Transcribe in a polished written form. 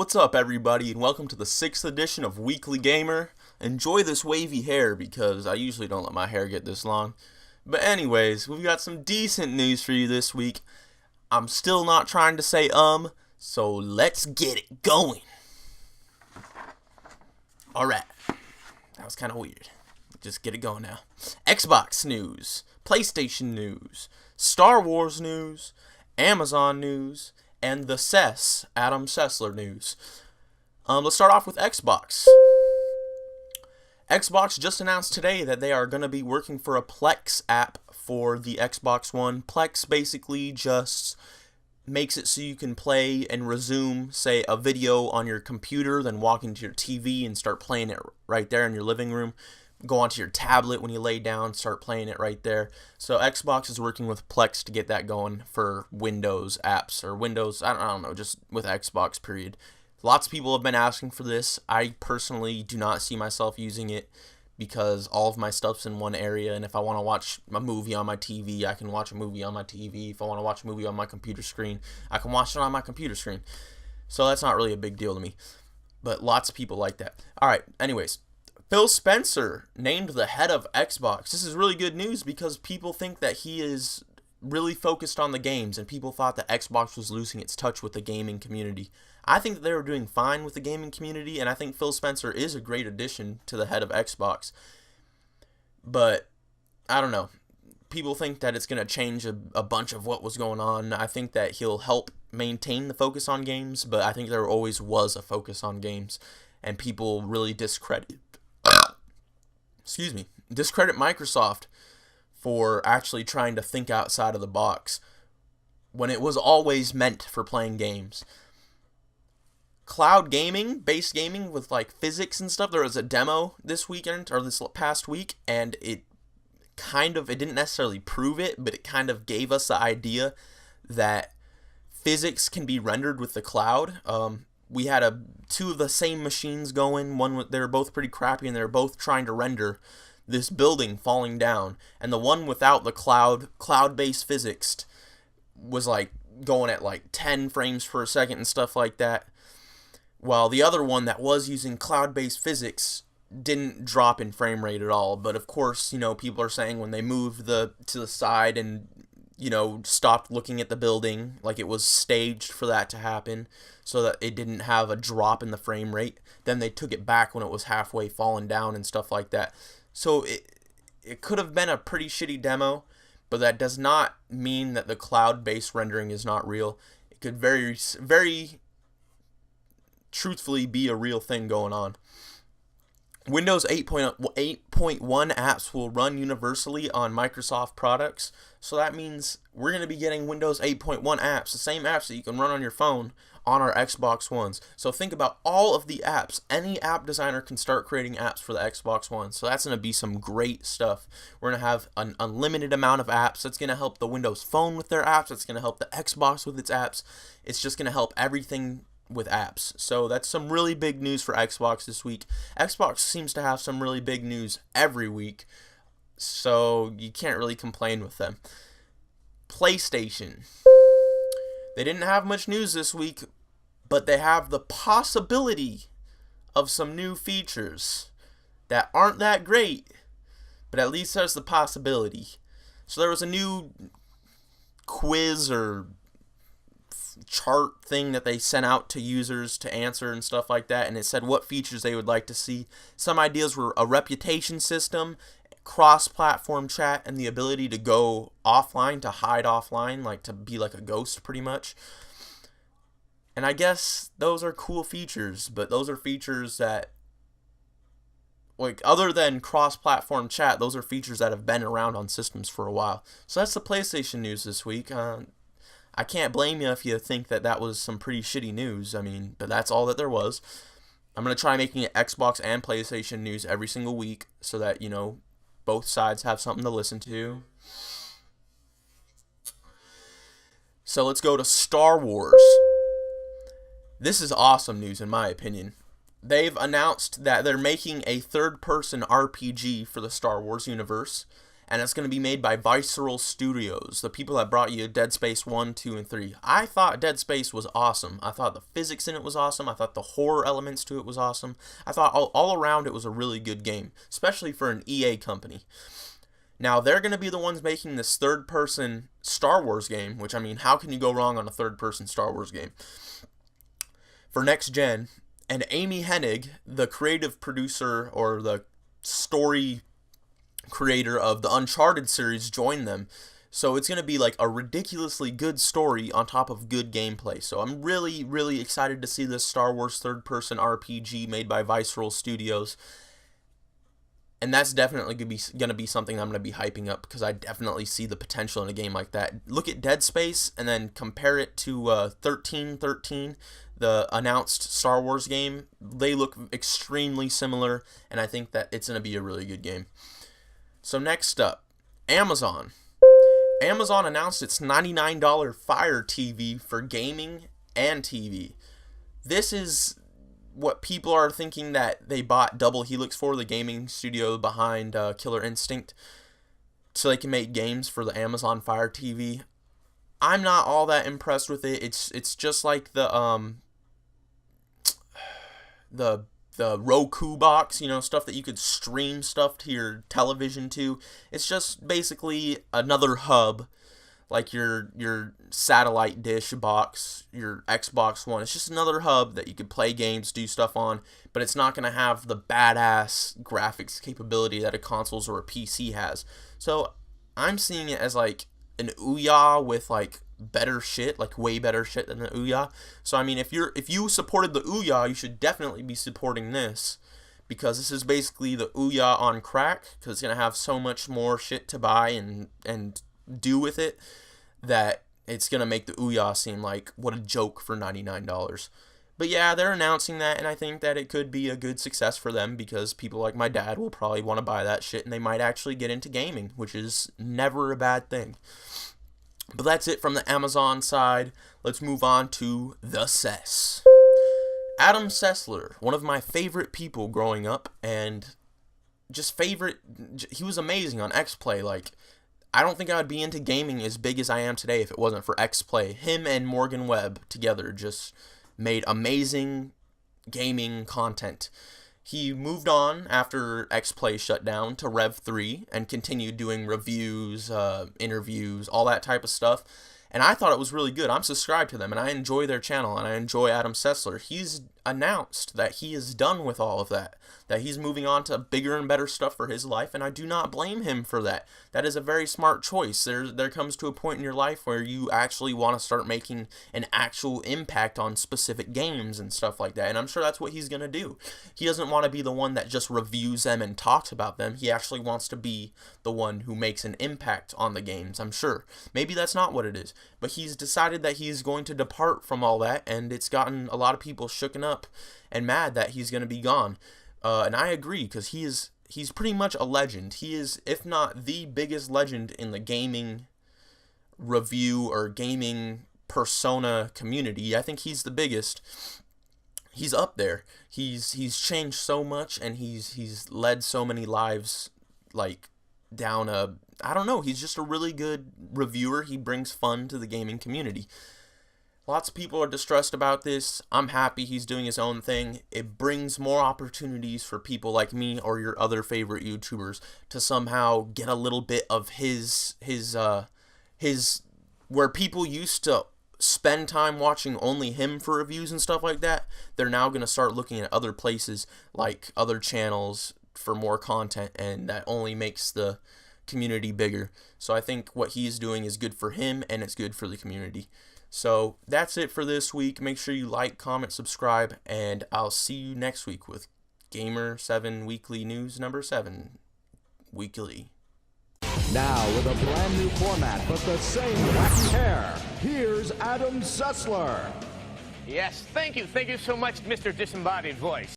What's up, everybody, and welcome to the 6th edition of Weekly Gamer. Enjoy this wavy hair because I usually don't let my hair get this long. But anyways, we've got some decent news for you this week. I'm still not trying to say so let's get it going. Alright, that was kind of weird. Just get it going now. Xbox news, PlayStation news, Star Wars news, Amazon news, and the Sess, Adam Sessler news. Let's start off with Xbox. Xbox just announced today that they are going to be working for a Plex app for the Xbox One. Plex basically just makes it so you can play and resume, say, a video on your computer, then walk into your TV and start playing it right there in your living room. Go onto your tablet when you lay down, start playing it right there. So Xbox is working with Plex to get that going for Windows apps, or Windows, I don't know, just with Xbox, period. Lots of people have been asking for this. I personally do not see myself using it because all of my stuff's in one area, and if I want to watch a movie on my TV, I can watch a movie on my TV. If I want to watch a movie on my computer screen, I can watch it on my computer screen. So that's not really a big deal to me. But lots of people like that. Alright, anyways. Phil Spencer named the head of Xbox. This is really good news because people think that he is really focused on the games, and people thought that Xbox was losing its touch with the gaming community. I think that they were doing fine with the gaming community, and I think Phil Spencer is a great addition to the head of Xbox. But, I don't know. People think that it's going to change a bunch of what was going on. I think that he'll help maintain the focus on games, but I think there always was a focus on games, and people really discredit Microsoft for actually trying to think outside of the box when it was always meant for playing games. Cloud gaming, base gaming with like physics and stuff. There was a demo this weekend or this past week, and it didn't necessarily prove it, but it kind of gave us the idea that physics can be rendered with the cloud. We had two of the same machines going. They were both pretty crappy, and they were both trying to render this building falling down. And the one without the cloud-based physics was like going at like 10 frames per second and stuff like that. While the other one that was using cloud-based physics didn't drop in frame rate at all. But of course, people are saying when they moved to the side and stopped looking at the building, like it was staged for that to happen so that it didn't have a drop in the frame rate. Then they took it back when it was halfway fallen down and stuff like that. So it could have been a pretty shitty demo, but that does not mean that the cloud-based rendering is not real. It could very, very truthfully be a real thing going on. Windows 8.1 apps will run universally on Microsoft products. So that means we're going to be getting Windows 8.1 apps, the same apps that you can run on your phone, on our Xbox Ones. So think about all of the apps. Any app designer can start creating apps for the Xbox One. So that's going to be some great stuff. We're going to have an unlimited amount of apps. That's going to help the Windows Phone with their apps. That's going to help the Xbox with its apps. It's just going to help everything with apps. So that's some really big news for Xbox this week. Xbox seems to have some really big news every week, so you can't really complain with them. PlayStation. They didn't have much news this week, but they have the possibility of some new features that aren't that great, but at least there's the possibility. So there was a new quiz or chart thing that they sent out to users to answer and stuff like that, and it said what features they would like to see. Some ideas were a reputation system, cross-platform chat, and the ability to go offline, to hide offline, like to be like a ghost pretty much. And I guess those are cool features, but those are features that, like, other than cross-platform chat, those are features that have been around on systems for a while. So that's the PlayStation news this week. I can't blame you if you think that was some pretty shitty news. I mean, but that's all that there was. I'm going to try making it Xbox and PlayStation news every single week so that, both sides have something to listen to. So let's go to Star Wars. This is awesome news in my opinion. They've announced that they're making a third-person RPG for the Star Wars universe, and it's going to be made by Visceral Studios, the people that brought you Dead Space 1, 2, and 3. I thought Dead Space was awesome. I thought the physics in it was awesome. I thought the horror elements to it was awesome. I thought all around it was a really good game, especially for an EA company. Now, they're going to be the ones making this third-person Star Wars game, which, I mean, how can you go wrong on a third-person Star Wars game? For next gen, and Amy Hennig, the creative producer or the story creator of the Uncharted series, joined them. So it's going to be like a ridiculously good story on top of good gameplay. So I'm really, really excited to see this Star Wars third-person RPG made by Visceral Studios. And that's definitely going to be something I'm going to be hyping up, because I definitely see the potential in a game like that. Look at Dead Space and then compare it to 1313, the announced Star Wars game. They look extremely similar, and I think that it's going to be a really good game. So next up, Amazon. Amazon announced its $99 Fire TV for gaming and TV. This is what people are thinking that they bought Double Helix for, the gaming studio behind Killer Instinct, so they can make games for the Amazon Fire TV. I'm not all that impressed with it. It's just like the Roku box, you know, stuff that you could stream stuff to your television to. It's just basically another hub, like your satellite dish box, your Xbox One. It's just another hub that you could play games, do stuff on, but it's not going to have the badass graphics capability that a consoles or a PC has. So I'm seeing it as like an Ouya with like better shit, like way better shit than the Ouya. So I mean, if you supported the Ouya, you should definitely be supporting this, because this is basically the Ouya on crack, because it's going to have so much more shit to buy and do with it, that it's going to make the Ouya seem like what a joke for $99. But yeah, they're announcing that, and I think that it could be a good success for them, because people like my dad will probably want to buy that shit, and they might actually get into gaming, which is never a bad thing. But that's it from the Amazon side. Let's move on to the Sess. Adam Sessler, one of my favorite people growing up, and he was amazing on X-Play. Like, I don't think I would be into gaming as big as I am today if it wasn't for X-Play. Him and Morgan Webb together just made amazing gaming content. He moved on after X-Play shut down to Rev 3 and continued doing reviews, interviews, all that type of stuff. And I thought it was really good. I'm subscribed to them, and I enjoy their channel, and I enjoy Adam Sessler. He's announced that he is done with all of that he's moving on to bigger and better stuff for his life, and I do not blame him for that. That is a very smart choice. There comes to a point in your life where you actually want to start making an actual impact on specific games and stuff like that, and I'm sure that's what he's going to do. He doesn't want to be the one that just reviews them and talks about them. He actually wants to be the one who makes an impact on the games, I'm sure. Maybe that's not what it is, but he's decided that he's going to depart from all that, and it's gotten a lot of people shooken up and mad that he's going to be gone. And I agree, because he's pretty much a legend. He is, if not the biggest legend in the gaming review or gaming persona community. I think he's the biggest. He's up there. He's changed so much, and he's led so many lives, like, down I don't know, he's just a really good reviewer. He brings fun to the gaming community. Lots of people are distressed about this. I'm happy he's doing his own thing. It brings more opportunities for people like me or your other favorite YouTubers to somehow get a little bit of his where people used to spend time watching only him for reviews and stuff like that. They're now going to start looking at other places, like other channels, for more content, and that only makes the community bigger. So I think what he's doing is good for him, and it's good for the community. So that's it for this week. Make sure you like, comment, subscribe, and I'll see you next week with Gamer 7 Weekly News number 7 weekly. Now with a brand new format but the same wacky hair, here's Adam Sessler. Yes, thank you so much, Mr. Disembodied Voice.